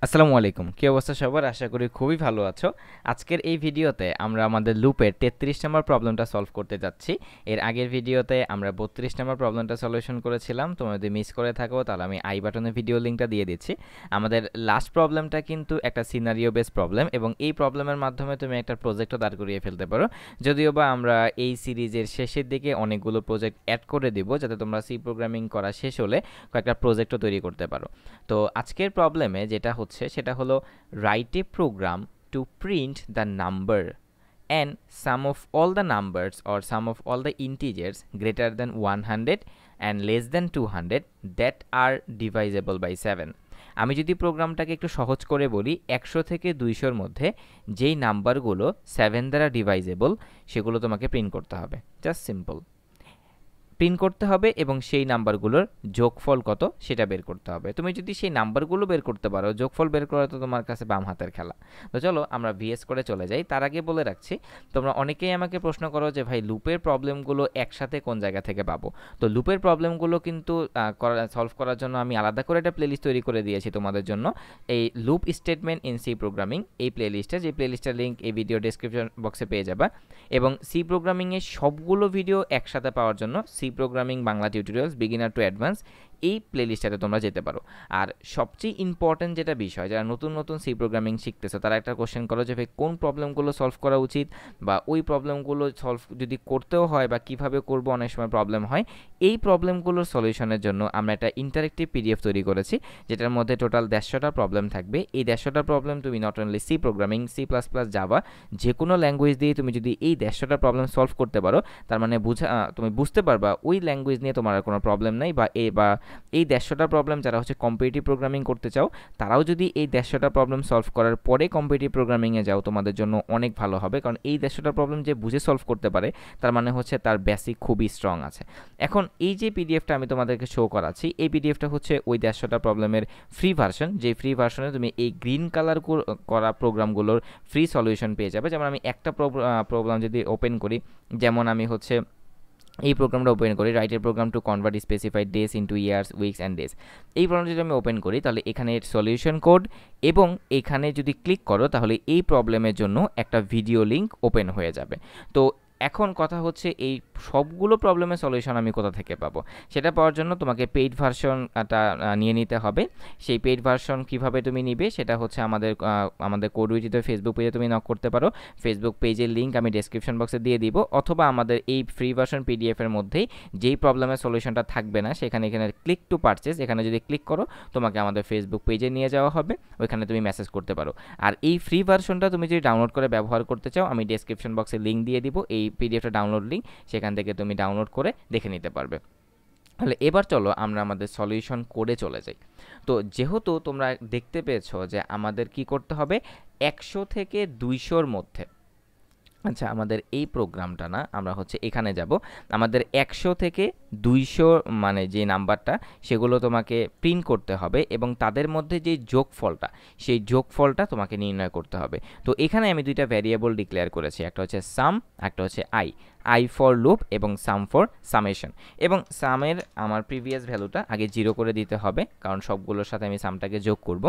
আসসালামু আলাইকুম, কি অবস্থা সবার? আশা করি খুবই ভালো আছো। আজকের এই ভিডিওতে আমরা আমাদের লুপের 33 নম্বর প্রবলেমটা সলভ করতে যাচ্ছি। এর আগের ভিডিওতে আমরা 32 নম্বর প্রবলেমটা সলিউশন করেছিলাম। তোমরা যদি মিস করে থাকো তাহলে আমি আই বাটনে ভিডিও লিঙ্কটা দিয়ে দিচ্ছি। আমাদের লাস্ট প্রবলেমটা কিন্তু একটা সিনারিও বেস প্রবলেম এবং এই প্রবলেমের মাধ্যমে তুমি একটা প্রজেক্টও দাঁড় করিয়ে ফেলতে পারো। যদিও বা আমরা এই সিরিজের শেষের দিকে অনেকগুলো প্রজেক্ট অ্যাড করে দিব যাতে তোমরা সি প্রোগ্রামিং করা শেষ হলে কয়েকটা প্রজেক্টও তৈরি করতে পারো। তো আজকের প্রবলেমে যেটা হচ্ছে সেটা হলো write a program to print the number and sum of all the numbers or sum of all the integers greater than 100 and less than 200 that are divisible by 7। আমি যদি প্রোগ্রামটাকে একটু সহজ করে বলি, 100 থেকে 200-র মধ্যে যেই নাম্বারগুলো 7 দ্বারা ডিভাইজেবল সেগুলো তোমাকে প্রিন্ট করতে হবে। জাস্ট সিম্পল প্রিন্ট করতে হবে এবং সেই নাম্বারগুলোর যোগফল কত সেটা বের করতে হবে। তুমি যদি সেই নাম্বারগুলো বের করতে পারো, যোগফল বের করা তো তোমার কাছে বাম হাতের খেলা। তো চলো আমরা ভিএস করে চলে যাই। তার আগে বলে রাখছি, তোমরা অনেকেই আমাকে প্রশ্ন করো যে ভাই লুপের প্রবলেমগুলো একসাথে কোন জায়গা থেকে পাবো। তো লুপের প্রবলেমগুলো কিন্তু সলভ করার জন্য আমি আলাদা করে একটা প্লেলিস্ট তৈরি করে দিয়েছি তোমাদের জন্য। এই loop statement in C programming এই প্লেলিস্টে, যে প্লেলিস্টের লিঙ্ক এই ভিডিও ডেসক্রিপশন বক্সে পেয়ে যাবা। এবং সি প্রোগ্রামিংয়ের সবগুলো ভিডিও একসাথে পাওয়ার জন্য C programming Bangla tutorials beginner to advance এই প্লেলিস্টটাতে তোমরা যেতে পারো। আর সবচেয়ে ইম্পর্টেন্ট যেটা বিষয়, যারা নতুন নতুন সি প্রোগ্রামিং শিখতেছো তারা একটা কোশ্চেন করো যে ভাই কোন প্রবলেমগুলো সলভ করা উচিত, বা ওই প্রবলেমগুলো সলভ যদি করতেও হয় বা কিভাবে করব, অনেক সময় প্রবলেম হয়। এই প্রবলেমগুলোর সলিউশনের জন্য আমরা একটা ইন্টারেক্টিভ পিডিএফ তৈরি করেছি, যেটার মধ্যে টোটাল 150টা প্রবলেম থাকবে। এই 150টা প্রবলেম তুমি not only C programming, C plus plus, Java, যে কোনো ল্যাঙ্গুয়েজ দিয়ে তুমি যদি এই 150টা প্রবলেম সলভ করতে পারো, তার মানে তুমি বুঝতে পারবা ওই ল্যাঙ্গুয়েজ নিয়ে তোমার আর কোনো প্রবলেম নাই। বা এই 150টা প্রবলেম যারা হচ্ছে কম্পিটিটিভ প্রোগ্রামিং করতে চাও, তারাও যদি এই 150টা প্রবলেম সলভ করার পরে কম্পিটিটিভ প্রোগ্রামিংয়ে যাও, তোমাদের জন্য অনেক ভালো হবে। কারণ এই 150টা প্রবলেম যে বুঝে সলভ করতে পারে, তার মানে হচ্ছে তার বেসিক খুবই স্ট্রং আছে। এখন এই যে পিডিএফটা আমি তোমাদেরকে শো করাচ্ছি, এই পিডিএফটা হচ্ছে ওই 150টা প্রবলেমের ফ্রি ভার্সন, যে ফ্রি ভার্সনে তুমি এই গ্রিন কালার করা প্রোগ্রামগুলোর ফ্রি সলিউশন পেয়ে যাবে। যেমন আমি একটা প্রোগ্রাম যদি ওপেন করি, যেমন আমি হচ্ছে এই প্রোগ্রামটা ওপেন করি, রাইটের program to convert specified days into years, weeks and days. এই প্রোগ্রামটা যদি আমি ওপেন করি তাহলে এখানে সলিউশন কোড, এবং এখানে যদি ক্লিক করো তাহলে এই প্রবলেমের জন্য একটা ভিডিও লিঙ্ক ওপেন হয়ে যাবে। তো এখন কথা হচ্ছে এই সবগুলো প্রবলেমের সলিউশন আমি কোথা থেকে পাবো? সেটা পাওয়ার জন্য তোমাকে পেইড ভার্সনটা নিয়ে নিতে হবে। সেই পেইড ভার্সন কিভাবে তুমি নিবে সেটা হচ্ছে আমাদের কোডউইটিতে ফেসবুক পেজে তুমি নক করতে পারো। ফেসবুক পেজের লিঙ্ক আমি ডেসক্রিপশন বক্সে দিয়ে দিব, অথবা আমাদের এই ফ্রি ভার্সন পিডিএফের মধ্যেই যেই প্রবলেমের সলিউশনটা থাকবে না সেখানে ক্লিক টু পারচেজ, এখানে যদি ক্লিক করো তোমাকে আমাদের ফেসবুক পেজে নিয়ে যাওয়া হবে, ওইখানে তুমি মেসেজ করতে পারো। আর এই ফ্রি ভার্সনটা তুমি যদি ডাউনলোড করে ব্যবহার করতে চাও, আমি ডেসক্রিপশন বক্সে লিঙ্ক দিয়ে দিব, এই পিডিএফটা ডাউনলোড লিঙ্ক, সেখান থেকে তুমি ডাউনলোড করে দেখে নিতে পারবে। তাহলে এবার চলো আমরা আমাদের সলিউশন কোডে চলে যাই। তো যেহেতু তোমরা দেখতে পেয়েছো যে আমাদের কি করতে হবে, 100 থেকে 200-র মধ্যে, আচ্ছা আমাদের এই প্রোগ্রামটা না, আমরা হচ্ছে এখানে যাব, আমাদের 100 থেকে 200 মানে যে নাম্বারটা সেগুলো তোমাকে প্রিন্ট করতে হবে, এবং তাদের মধ্যে যে যোগফলটা সেই যোগফলটা তোমাকে নির্ণয় করতে হবে। তো এখানে আমি দুইটা ভ্যারিয়েবল ডিক্লেয়ার করেছি, একটা হচ্ছে সাম, একটা হচ্ছে আই ফর লুপ এবং সাম ফর সামেশন। এবং সামের আমার প্রিভিয়াস ভ্যালুটা আগে 0 করে দিতে হবে, কারণ সবগুলোর সাথে আমি সামটাকে যোগ করব।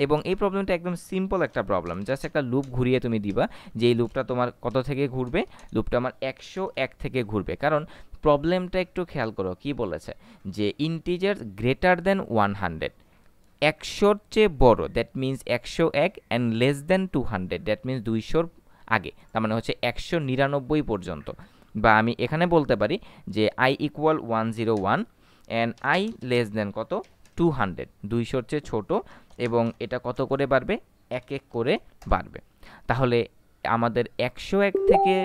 এবং এই প্রবলেমটা একদম সিম্পল একটা প্রবলেম, জাস্ট একটা লুপ ঘুরিয়ে তুমি দিবা, যে এই লুপটা তোমার কত থেকে ঘুরবে, লুপটা আমার 101 থেকে ঘুরবে। কারণ প্রবলেমটা একটু খেয়াল করো কি বলেছে, যে ইন্টিজার গ্রেটার দেন 100, 100-র চেয়ে বড়, that means 101, and less than 200, that means 200-র আগে, তার মানে হচ্ছে 199 পর্যন্ত। বা আমি এখানে বলতে পারি যে i equal 101 and i less than কত, 200, 200-র চেয়ে ছোট, এবং এটা কত করে বাড়বে, এক এক করে বাড়বে। তাহলে আমাদের 101 থেকে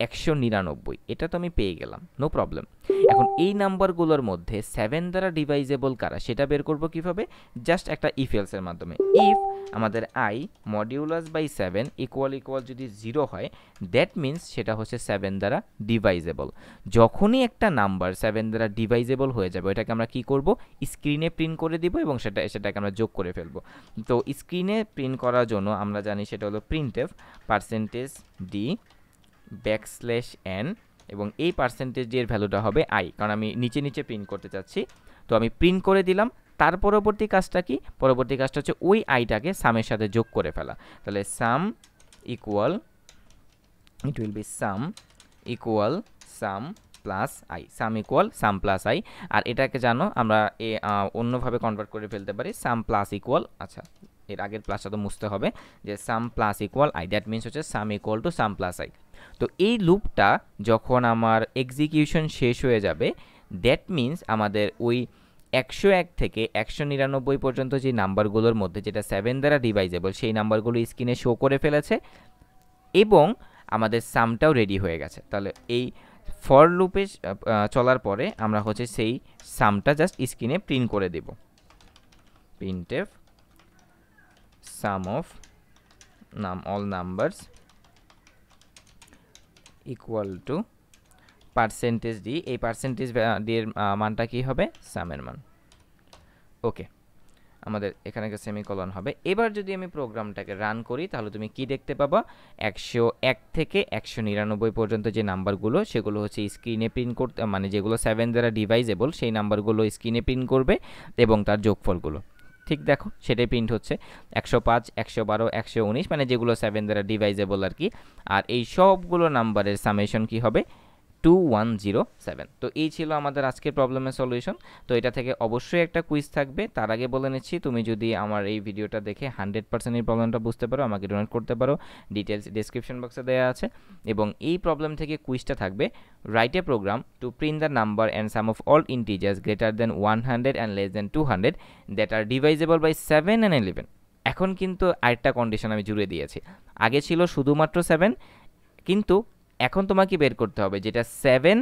199 এটা তো আমি পেয়ে গেলাম, নো প্রবলেম। এখন এই নাম্বারগুলোর মধ্যে 7 দ্বারা ডিভাইজেবল কারা সেটা বের করব কিভাবে, জাস্ট একটা ইফ এলসের মাধ্যমে। ইফ আমাদের i মডিউলাস বাই 7 ইকুয়াল যদি 0 হয়, দ্যাট মিনস সেটা হচ্ছে 7 দ্বারা ডিভাইজেবল। যখনই একটা নাম্বার 7 দ্বারা ডিভাইজেবল হয়ে যাবে, এটাকে আমরা কি করব, স্ক্রিনে প্রিন্ট করে দিব, এবং সেটাকে আমরা যোগ করে ফেলবো। তো স্ক্রিনে প্রিন্ট করার জন্য আমরা জানি সেটা হলো প্রিন্টএফ %d \n, এবং এই পার্সেন্টেজ এর ভ্যালুটা হবে i, কারণ আমি নিচে নিচে প্রিন্ট করতে চাচ্ছি। তো আমি প্রিন্ট করে দিলাম তার পরবর্তী কাজটা কি? পরবর্তী কাজটা হচ্ছে ওই আইটাকে সামের সাথে যোগ করে ফেলা। তাহলে sum equal, it will be sum equal sum plus I, sum equal sum plus I. আর এটাকে জানো আমরা অন্যভাবে কনভার্ট করে ফেলতে পারি, সাম প্লাস ইকুয়াল, আচ্ছা এর আগের প্লাসটা তো মুছতে হবে, যে sum plus equal I, that means হচ্ছে sum equal to sum plus I. তো এই লুপটা যখন আমার এক্সিকিউশন শেষ হয়ে যাবে, দ্যাট মিনস আমাদের ওই 101 থেকে 199 পর্যন্ত যে নাম্বারগুলোর মধ্যে যেটা 7 দ্বারা ডিভাইজেবল সেই নাম্বারগুলো স্ক্রিনে শো করে ফেলেছে এবং আমাদের সামটাও রেডি হয়ে গেছে। তাহলে এই ফর লুপে চলার পরে আমরা হচ্ছে সেই সামটা জাস্ট স্ক্রিনে প্রিন্ট করে দেব, printf sum of all numbers equal to percentage D, এই পার্সেন্টেজ ডি এর মানটা কি হবে? সামের মান। ওকে, আমাদের এখানে একটা সেমিকলন হবে। এবার যদি আমি প্রোগ্রামটাকে রান করি তাহলে তুমি কি দেখতে পাবা? 101 থেকে 199 পর্যন্ত যে নাম্বারগুলো সেগুলো হচ্ছে স্ক্রিনে প্রিন্ট করতে, মানে যেগুলো 7 দ্বারা ডিভাইজেবল সেই নাম্বারগুলো স্ক্রিনে প্রিন্ট করবে এবং তার যোগফলগুলো ঠিক দেখো সেটাই প্রিন্ট হচ্ছে, 105, 112, 119, মানে যেগুলো 7 দ্বারা ডিভাইজেবল আর কি। আর এই সবগুলো নাম্বারের সামেশন কি হবে? 2107। তো এই ছিল আমাদের আজকের প্রবলেমের সলিউশন। তো এটা থেকে অবশ্যই একটা কুইজ থাকবে। তার আগে বলে নিচ্ছি, তুমি যদি আমার এই ভিডিওটা দেখে 100% এই প্রবলেমটা বুঝতে পারো, আমাকে ডোনেট করতে পারো, ডিটেলস ডিসক্রিপশন বক্সে দেওয়া আছে। এবং এই প্রবলেম থেকে কুইজটা থাকবে, write a program to print the number and sum of all integers greater than 100 and less than 200 that are divisible by 7 and 11। এখন কিন্তু আরেকটা কন্ডিশন আমি জুড়ে দিয়েছি, আগে ছিল শুধুমাত্র 7, কিন্তু এখন তোমাকে বের করতে হবে যেটা 7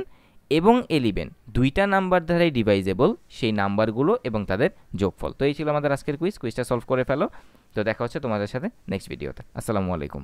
এবং 11 দুইটা নাম্বার দ্বারাই ডিভাইজেবল সেই নাম্বারগুলো এবং তাদের যোগফল। তো এই ছিল আমাদের আজকের কুইজটা সলভ করে ফেলো। তো দেখা হচ্ছে তোমাদের সাথে নেক্সট ভিডিওতে। আসসালামু আলাইকুম।